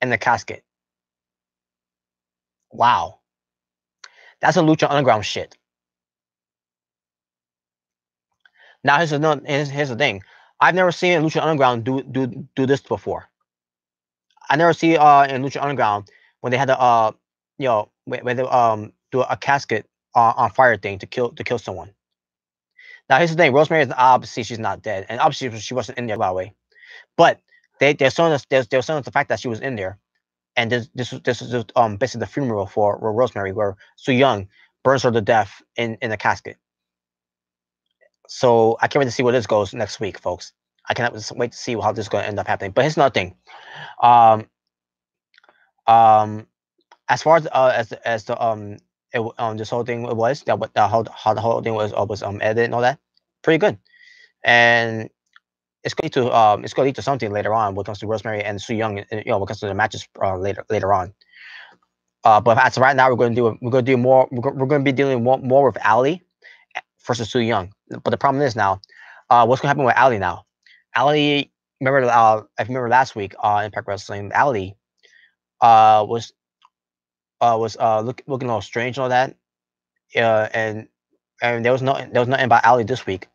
in the casket. Wow, that's a Lucha Underground shit. Now here's the thing. I've never seen Lucha Underground do this before. I never see in Lucha Underground when they had to when they do a casket on fire thing to kill someone. Now here's the thing. Rosemary is obviously she's not dead, and obviously she wasn't in there, by the way. But they're showing us the fact that she was in there, and this is basically the funeral for Rosemary, where Su Yung burns her to death in the casket. So I can't wait to see where this goes next week, folks. I cannot wait to see how this is going to end up happening. But here's another thing. As far as the this whole thing was how the whole thing was edited and all that, pretty good. And it's going to lead to something later on when it comes to Rosemary and Su Yung, when it comes to the matches later on. But as of right now, we're going to do more. We're going to be dealing more with Ali versus Su Yung. But the problem is now, what's going to happen with Ali now? Ali, remember, I remember last week Impact Wrestling, Ali was looking all strange and all that. And there was nothing about Ali this week.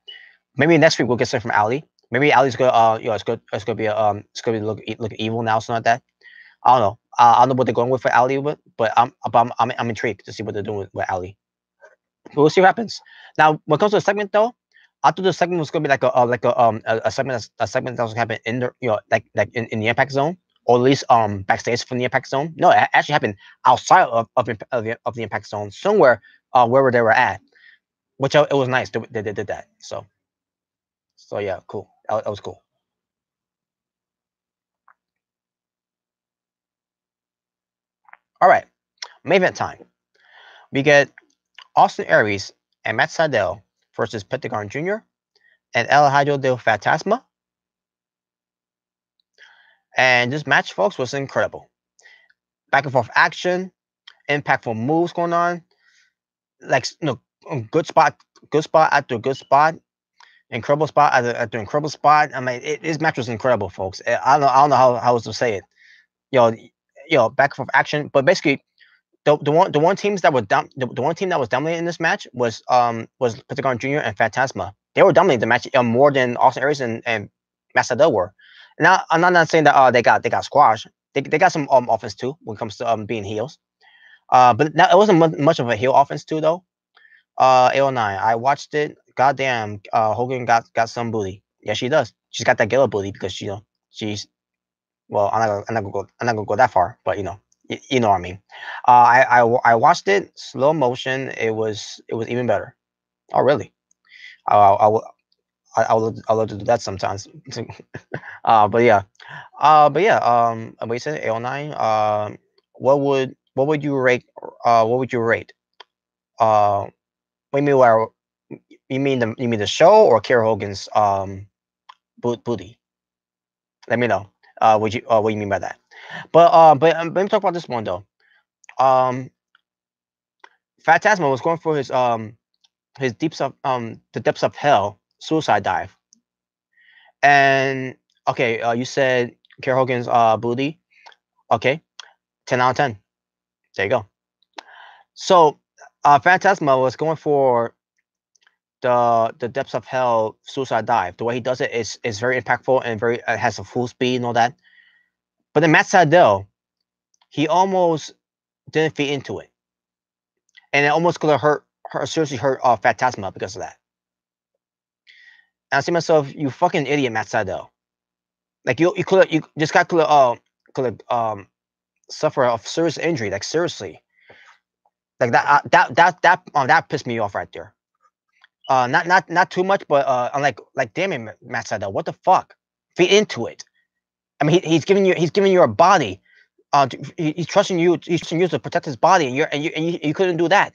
Maybe next week we'll get something from Ali. Maybe Ali's gonna it's gonna be look evil now, something like that. I don't know. I don't know what they're going with for Ali, but I'm intrigued to see what they're doing with Ali. We'll see what happens. Now, when it comes to the segment though, I thought the segment was gonna be like a segment that was happen in the like in the Impact Zone, or at least backstage from the Impact Zone. No, it actually happened outside of the Impact Zone, somewhere wherever they were at, which it was nice they did that. So yeah, cool. That was cool. All right, main event time. We get Austin Aries and Macedo versus Pentagon Jr. and El Hijo del Fantasma. And this match, folks, was incredible. back and forth action, impactful moves going on, like good spot after good spot, incredible spot after incredible spot. I mean, this match was incredible, folks. I don't know how else to say it. You know, back and forth action, but basically the one teams that were the one team that was dominating in this match was Pentagon Junior and Fantasma. They were dominating the match more than Austin Aries and Macedo were. Now I'm not saying that they got squashed. They got some offense too when it comes to being heels. But now it wasn't much of a heel offense too though. 809. I watched it. Goddamn, Hogan got some booty. Yeah, she does. She's got that Gala booty because she's well. I'm not gonna go that far, but you know what I mean. I watched it slow motion. It was even better. Oh really? I will I love to do that sometimes. But yeah, what you said 809. What would you rate? What would you rate? What do you mean? You mean the show or Kara Hogan's booty? Let me know. What you mean by that? But let me talk about this one though. Um, Phantasma was going for his the depths of hell suicide dive, and okay, you said Kara Hogan's booty. Okay, 10 out of 10. There you go. So, Phantasma was going for the depths of hell suicide dive. The way he does it is very impactful and very has a full speed and all that. But then Matt Sydal, he almost didn't fit into it, and it almost could have seriously hurt Phantasma because of that. And I see myself, you fucking idiot, Matt Sydal. Like you this guy could suffer a serious injury, like seriously. Like that pissed me off right there. Not too much, but I'm like damn it, Matt Sydal, what the fuck? Fit into it. I mean, he's giving you a body. He's trusting you. He's trusting you to protect his body, and you couldn't do that.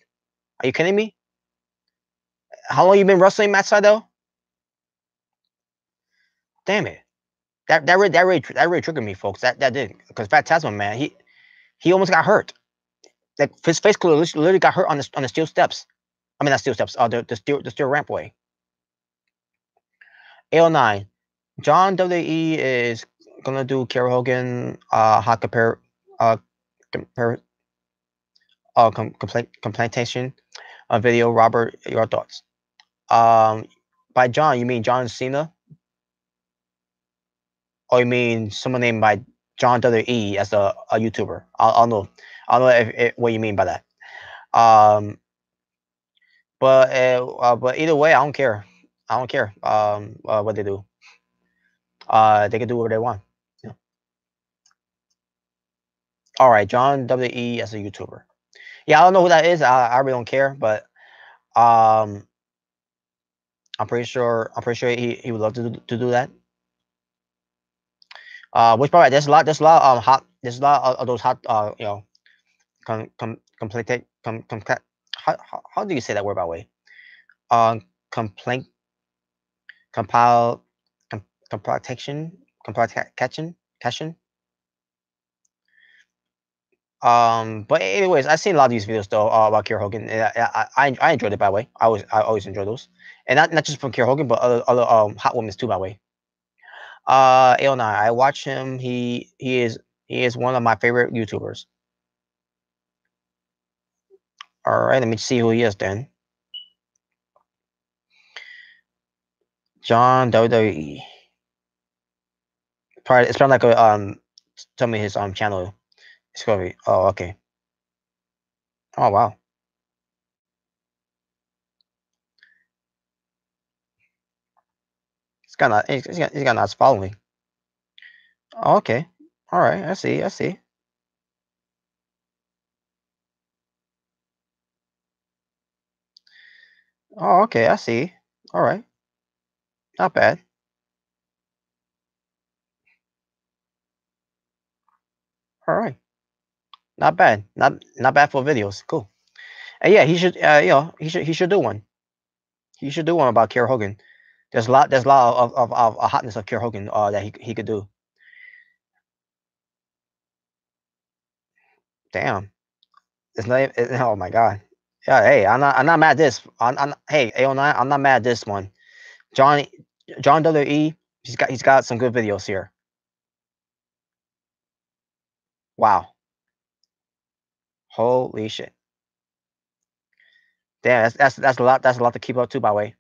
Are you kidding me? How long you been wrestling, Matt Sydal? Damn it. That really triggered me, folks. That did because Fat Tasman, man, he almost got hurt. Like his face literally got hurt on the steel steps. I mean, not steel steps. The steel rampway. 809. John WWE is gonna do Kara Hogan hot compare complementation video. Robert, your thoughts? By John, you mean John Cena? Or you mean someone named by John WWE as a YouTuber? I'll know what you mean by that. But either way, I don't care. I don't care. What they do. They can do whatever they want. Yeah. All right, John WWE as a YouTuber. Yeah, I don't know who that is. I really don't care, but I'm pretty sure he would love to do that. Which probably there's a lot there's a lot of those hot complete how do you say that word by the way? Complaint compile completion catching. But anyways, I've seen a lot of these videos though about Kier Hogan. I enjoyed it by the way. I always enjoy those, and not just from Kier Hogan, but other hot women too by the way. 809. I watch him. He is one of my favorite YouTubers. All right, let me see who he is then. John WWE. It's probably like a tell me his channel. It's gonna be okay. Oh wow. He's got nice following. Oh, okay. All right. I see. I see. Oh, okay. I see. All right. Not bad. All right. Not bad. Not bad for videos. Cool. And yeah, he should. He should do one. He should do one about Kier Hogan. There's a lot of hotness of Kier Hogan that he could do. Damn. It's not. Oh my god. Yeah. Hey, I'm not mad at this. Hey, AO9. I'm not mad at this one. John W.E. He's got some good videos here. Wow. Holy shit. Damn. That's a lot. That's a lot to keep up too. By the way.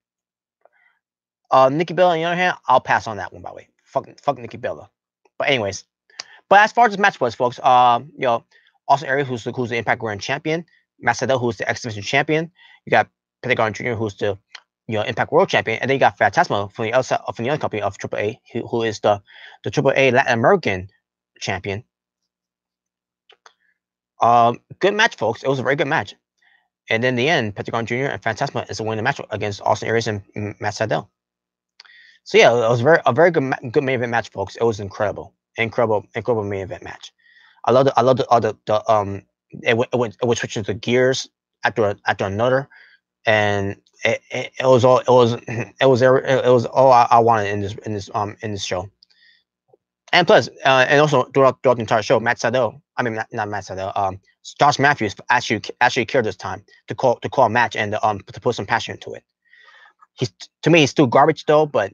Nikki Bella. On the other hand, I'll pass on that one. By the way. Fuck Nikki Bella. But anyways. But as far as this match was, folks, Osteria, who's the Impact Grand Champion, Macedo, who's the X Division Champion. You got Pentagon Jr., who's the Impact World Champion, and then you got Fantasma from the outside from the other company of AAA, who is the AAA Latin American Champion. Good match, folks. It was a very good match. And then in the end, Pentagon Jr. and Fantasma is to win the match against Austin Aries and Macedo. So yeah, it was a very good main event match, folks. It was incredible main event match. I love the it was switching the gears after another, and it was all I wanted in this show. And plus, and also throughout the entire show, not Matt Sado, Josh Matthews actually cared this time to call a match and to put some passion into it. To me, he's still garbage though, but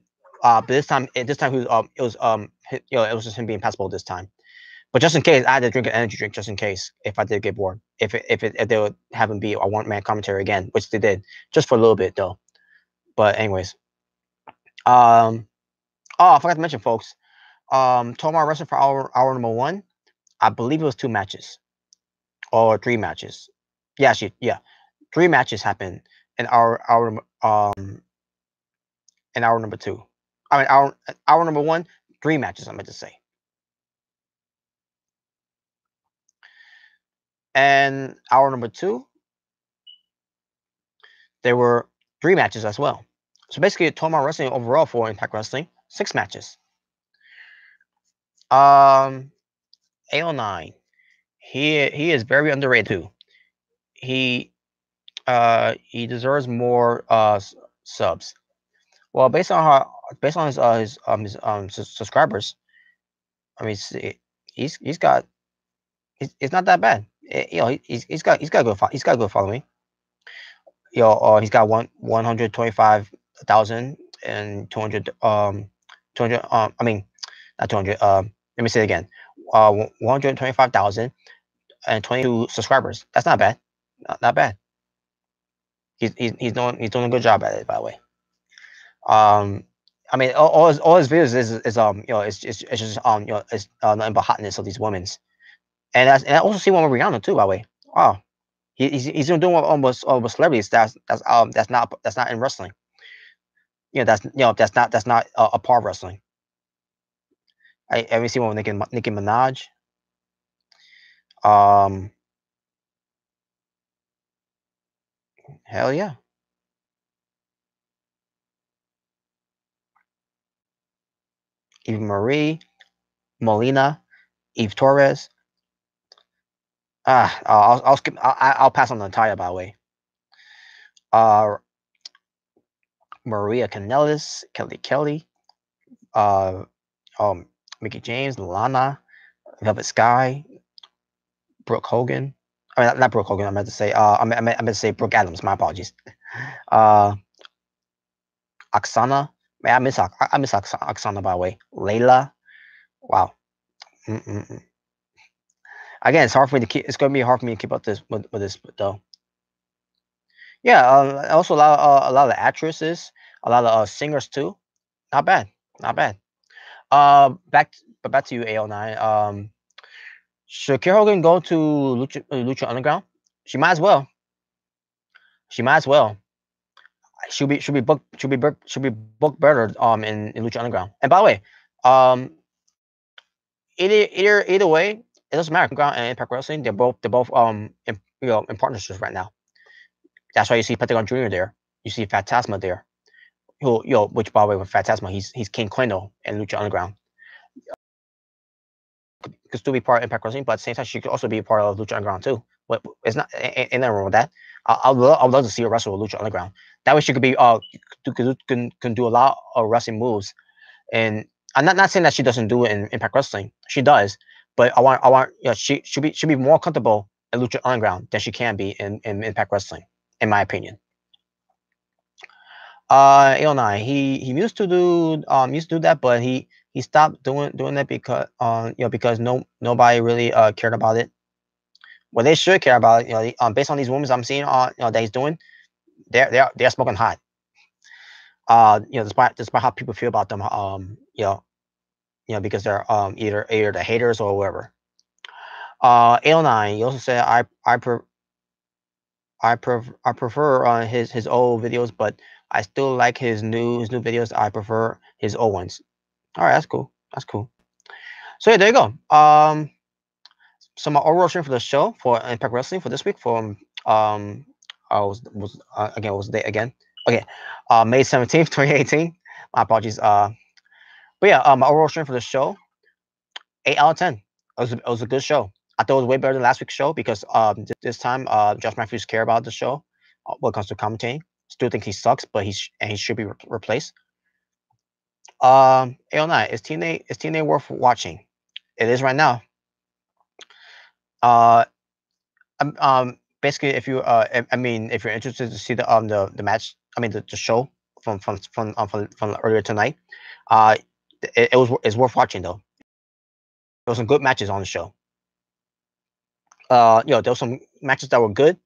this time he was it was just him being passable this time. But just in case, I had to drink an energy drink just in case if I did get bored. If they would have him be a one-man commentary again, which they did, just for a little bit though. But anyways, oh, I forgot to mention, folks. Tomar wrestling for hour number 1. I believe it was 2 matches or 3 matches. Yeah, 3 matches happened in hour number 2. I mean hour number 1, 3 matches. I meant to say. And hour number 2, there were 3 matches as well. So basically, Tomar Wrestling overall for Impact Wrestling, 6 matches. AO9, he is very underrated too. He deserves more subs. Well, based on his subscribers, I mean, he's not that bad. He's got good following. He's got 125,000 and 200 I mean, not 200. Let me say it again. 125,000 and 22 subscribers. That's not bad. Not bad. He's doing a good job at it, by the way. I mean, all his videos is it's just it's nothing but hotness of these women's. And I also see one with Rihanna too, by the way. Wow. He's doing almost celebrities that's not in wrestling. That's not a part of wrestling. I haven't seen one with Nicki Minaj. Hell yeah. Eve Marie, Molina, Eve Torres. I'll skip. I'll pass on the entire, by the way. Maria Kanellis, Kelly, Mickey James, Lana, Velvet Sky, Brooke Hogan. I mean, not Brooke Hogan. I meant to say. I meant to say Brooke Adams. My apologies. Oksana. Man, I miss Oksana, by the way. Layla. Wow. Again, it's hard for me to keep. It's gonna be hard for me to keep up with this though. Yeah. Also, a lot of actresses, a lot of singers too. Not bad. Not bad. Back to you, AO9. Should Kiera Hogan go to Lucha Underground? She might as well. She'll be booked better in Lucha Underground. And by the way, either way, it doesn't matter. Underground and Impact Wrestling, they're both in partnerships right now. That's why you see Pentagon Jr. there. You see Fantasma there. Which by the way, with Fantasma, he's King Quino in Lucha Underground. Could still be part of Impact Wrestling, but at the same time, she could also be a part of Lucha Underground too. But it's not ain't nothing wrong with that. I'd love to see her wrestle with Lucha Underground. That way, she could be can do a lot of wrestling moves. And I'm not saying that she doesn't do it in Impact Wrestling. She does, But I want she should be more comfortable in Lucha Underground than she can be in Impact Wrestling, in my opinion. AO9, he used to do that, but he stopped doing that because because nobody really cared about it. Well, they should care about it. Based on these women I'm seeing that he's doing, they're smoking hot. Despite how people feel about them, because they're either the haters or whatever. AO9, he also said I prefer his old videos, but I still like his new videos. I prefer his old ones. All right, that's cool. That's cool. So yeah, there you go. So my overall stream for the show for Impact Wrestling for this week from I was again what was the date again? Okay, May 17th, 2018. My apologies. But yeah, my overall stream for the show, 8 out of 10. It was a good show. I thought it was way better than last week's show because this time Josh Matthews care about the show when it comes to commentating. Still think he sucks, but he should be replaced. 809, is TNA worth watching? It is right now. Basically, if you if you're interested to see the match, the show from earlier tonight, it's worth watching though. There were some good matches on the show. There were some matches that were good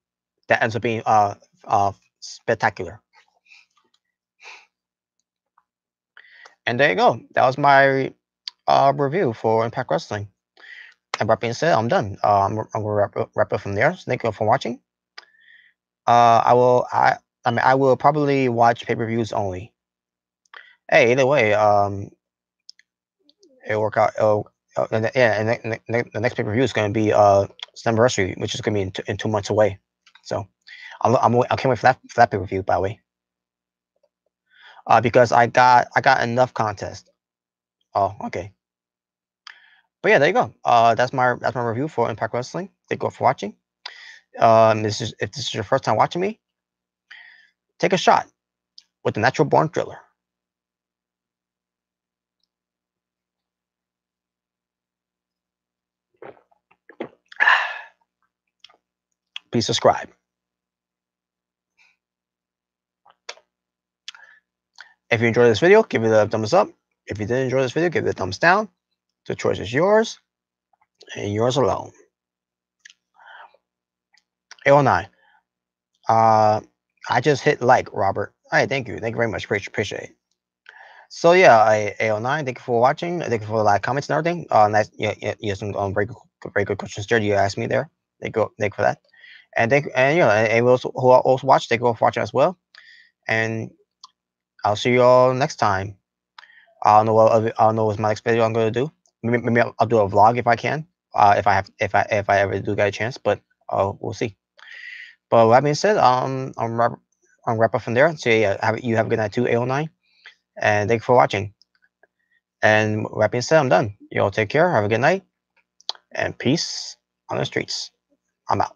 that ends up being spectacular. And there you go. That was my review for Impact Wrestling. And that being said, I'm done. I'm gonna wrap up from there. So thank you for watching. I will probably watch pay-per-views only. Hey, either way, it'll work out. And the next pay-per-view is going to be Slammiversary, which is going to be in 2 months away. So I can't wait for that pay-per-view, by the way. Because I got enough contest. Oh, okay. But yeah, there you go. That's my review for Impact Wrestling. Thank you for watching. If this is your first time watching me, take a shot with the Natural Born Thriller. Please subscribe. If you enjoyed this video, give it a thumbs up. If you didn't enjoy this video, give it a thumbs down. The choice is yours and yours alone. 809. I just hit like, Robert. All right, thank you. Thank you very much. Appreciate it. So yeah, 809, thank you for watching. Thank you for like comments and everything. Nice, you have some very good questions there you asked me there. Thank you for that. And and those who also watch, thank you for watching as well. And I'll see you all next time. I don't know what's my next video I'm gonna do. Maybe I'll do a vlog if I can. If I ever do get a chance, but we'll see. But with that being said, I'm wrap up from there. So yeah, you have a good night too, 809. And thank you for watching. And with that being said, I'm done. You all take care. Have a good night. And peace on the streets. I'm out.